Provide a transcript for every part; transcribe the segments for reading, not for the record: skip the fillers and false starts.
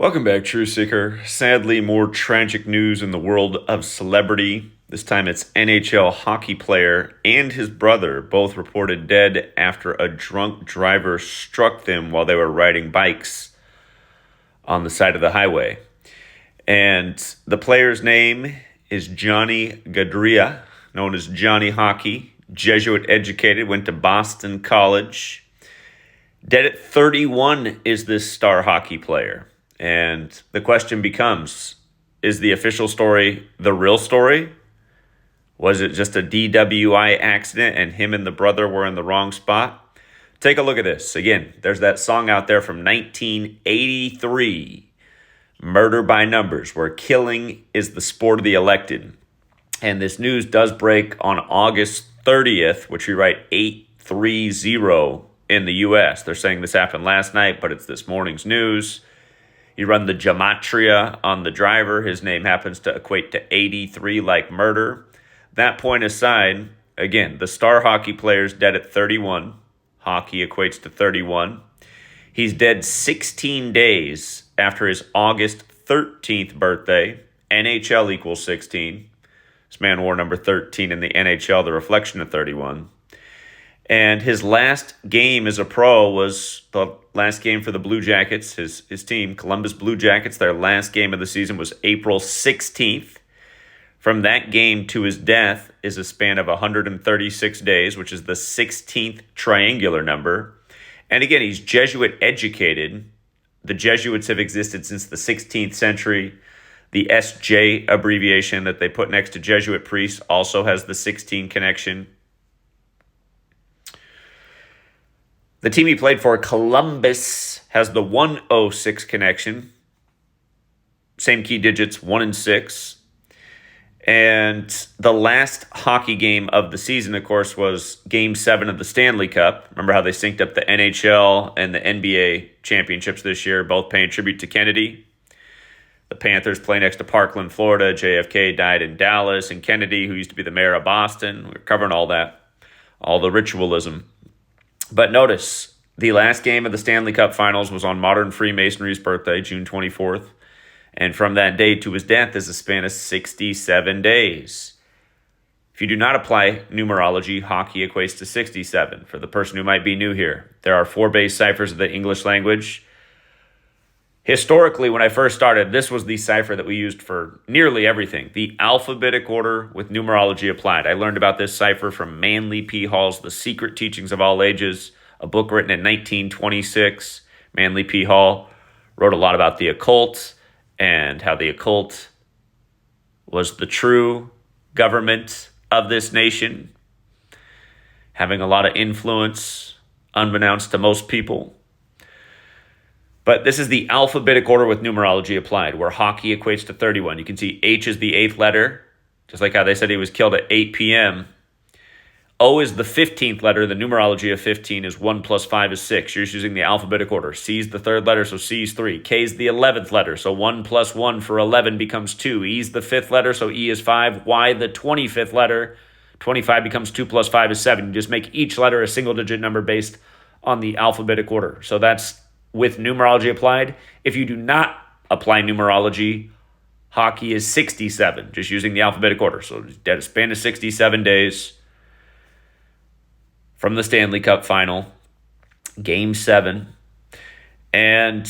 Welcome back, True Seeker. Sadly, more tragic news in the world of celebrity. This time it's NHL hockey player and his brother, both reported dead after a drunk driver struck them while they were riding bikes on the side of the highway. And the player's name is Johnny Gaudreau, known as Johnny Hockey, Jesuit educated, went to Boston College. Dead at 31 is this star hockey player. And the question becomes, is the official story the real story? Was it just a DWI accident and him and the brother were in the wrong spot? Take a look at this. Again, there's that song out there from 1983, Murder by Numbers, where killing is the sport of the elected. And this news does break on August 30th, which we write 830 in the U.S. They're saying this happened last night, but it's this morning's news. You run the Gematria on the driver. His name happens to equate to 83 like murder. That point aside, again, the star hockey player's dead at 31. Hockey equates to 31. He's dead 16 days after his August 13th birthday. NHL equals 16. This man wore number 13 in the NHL, the reflection of 31. And his last game as a pro was the last game for the Blue Jackets, his team, Columbus Blue Jackets. Their last game of the season was April 16th. From that game to his death is a span of 136 days, which is the 16th triangular number. And again, he's Jesuit educated. The Jesuits have existed since the 16th century. The SJ abbreviation that they put next to Jesuit priests also has the 16 connection. The team he played for, Columbus, has the 106 connection. Same key digits, 1 and 6. And the last hockey game of the season, of course, was Game 7 of the Stanley Cup. Remember how they synced up the NHL and the NBA championships this year, both paying tribute to Kennedy? The Panthers play next to Parkland, Florida. JFK died in Dallas. And Kennedy, who used to be the mayor of Boston. We're covering all that, all the ritualism. But notice, the last game of the Stanley Cup Finals was on modern Freemasonry's birthday, June 24th. And from that day to his death is a span of 67 days. If you do not apply numerology, hockey equates to 67. For the person who might be new here, there are 4 base ciphers of the English language. Historically, when I first started, this was the cipher that we used for nearly everything. The alphabetic order with numerology applied. I learned about this cipher from Manly P. Hall's The Secret Teachings of All Ages, a book written in 1926. Manly P. Hall wrote a lot about the occult and how the occult was the true government of this nation, having a lot of influence, unbeknownst to most people. But this is the alphabetic order with numerology applied, where hockey equates to 31. You can see H is the 8th letter, just like how they said he was killed at 8 p.m. O is the 15th letter. The numerology of 15 is 1 plus 5 is 6. You're just using the alphabetic order. C is the 3rd letter, so C is 3. K is the 11th letter, so 1 plus 1 for 11 becomes 2. E is the 5th letter, so E is 5. Y, the 25th letter, 25 becomes 2 plus 5 is 7. You just make each letter a single-digit number based on the alphabetic order. So that's with numerology applied. If you do not apply numerology, hockey is 67, just using the alphabetic order. So dead a span of 67 days from the Stanley Cup final, Game 7. And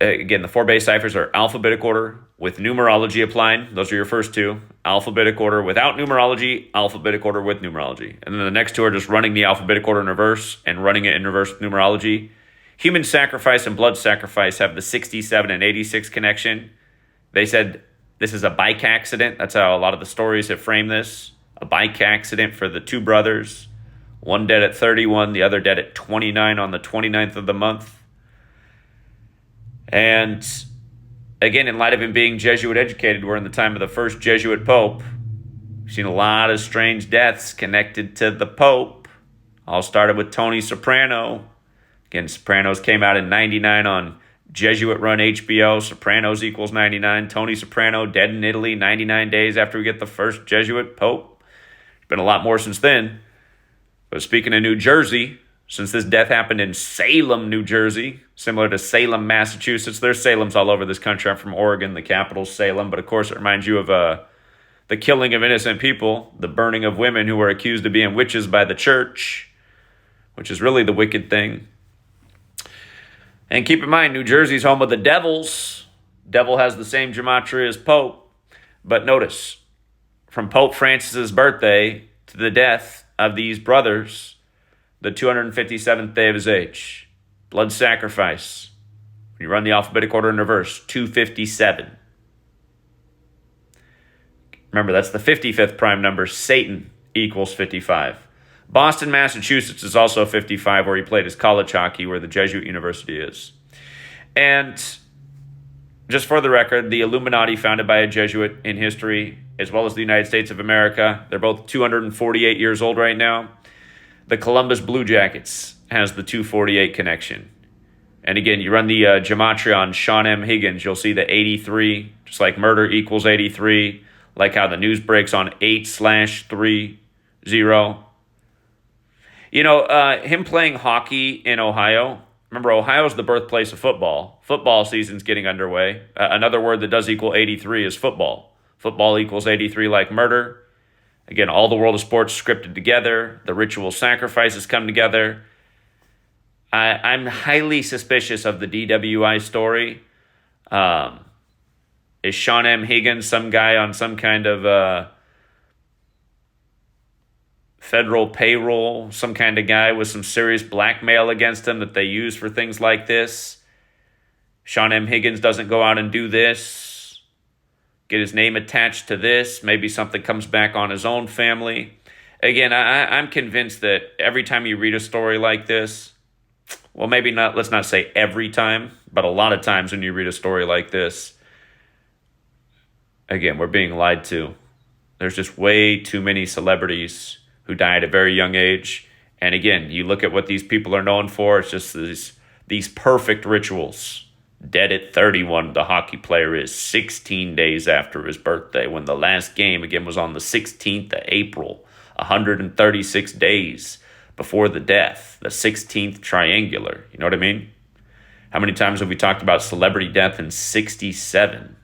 again, the 4 base ciphers are alphabetic order with numerology applied. Those are your first 2. Alphabetic order without numerology, alphabetic order with numerology. And then the next 2 are just running the alphabetic order in reverse and running it in reverse with numerology. Human sacrifice and blood sacrifice have the 67 and 86 connection. They said this is a bike accident. That's how a lot of the stories have framed this. A bike accident for the 2 brothers. One dead at 31, the other dead at 29 on the 29th of the month. And again, in light of him being Jesuit educated, we're in the time of the first Jesuit Pope. We've seen a lot of strange deaths connected to the Pope. All started with Tony Soprano. Again, Sopranos came out in 99 on Jesuit-run HBO. Sopranos equals 99. Tony Soprano dead in Italy 99 days after we get the first Jesuit Pope. There's been a lot more since then. But speaking of New Jersey, Since this death happened in Salem, New Jersey, similar to Salem, Massachusetts. There's Salems all over this country. I'm from Oregon, the capital, Salem. But of course, it reminds you of the killing of innocent people, the burning of women who were accused of being witches by the church, which is really the wicked thing. And keep in mind, New Jersey's home of the devils. Devil has the same gematria as Pope. But notice, from Pope Francis's birthday to the death of these brothers, the 257th day of his age, blood sacrifice. When you run the alphabetic order in reverse, 257. Remember, that's the 55th prime number. Satan equals 55. Boston, Massachusetts is also 55, where he played his college hockey, where the Jesuit University is. And just for the record, the Illuminati, founded by a Jesuit in history, as well as the United States of America, they're both 248 years old right now. The Columbus Blue Jackets has the 248 connection. And again, you run the Gematria on Sean M. Higgins, you'll see the 83, just like murder equals 83, like how the news breaks on 8/30. You know, him playing hockey in Ohio, remember, Ohio is the birthplace of football. Football season's getting underway. Another word that does equal 83 is football. Football equals 83 like murder. Again, all the world of sports scripted together. The ritual sacrifices come together. I'm highly suspicious of the DWI story. Is Sean M. Higgins some guy on some kind of federal payroll, some kind of guy with some serious blackmail against him that they use for things like this? Sean M. Higgins doesn't go out and do this, get his name attached to this. Maybe something comes back on his own family. Again, I'm convinced that every time you read a story like this, well, maybe not, let's not say every time, but a lot of times when you read a story like this, again, we're being lied to. There's just way too many celebrities who die at a very young age. And again, you look at what these people are known for, it's just these perfect rituals. Dead at 31, the hockey player is 16 days after his birthday, when the last game, again, was on the 16th of April, 136 days before the death, the 16th triangular. You know what I mean? How many times have we talked about celebrity death in 67?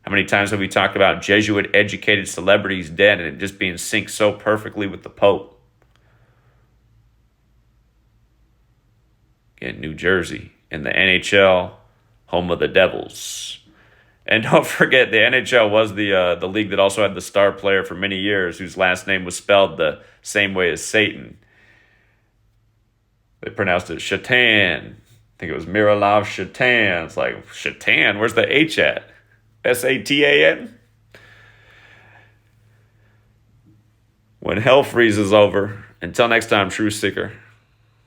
How many times have we talked about Jesuit-educated celebrities dead and it just being synced so perfectly with the Pope? Again, New Jersey. In the NHL, home of the Devils. And don't forget, the NHL was the league that also had the star player for many years, whose last name was spelled the same way as Satan. They pronounced it Shatan. I think it was Miroslav Shatan. It's like, Shatan? Where's the H at? S-A-T-A-N? When hell freezes over, until next time, True Seeker.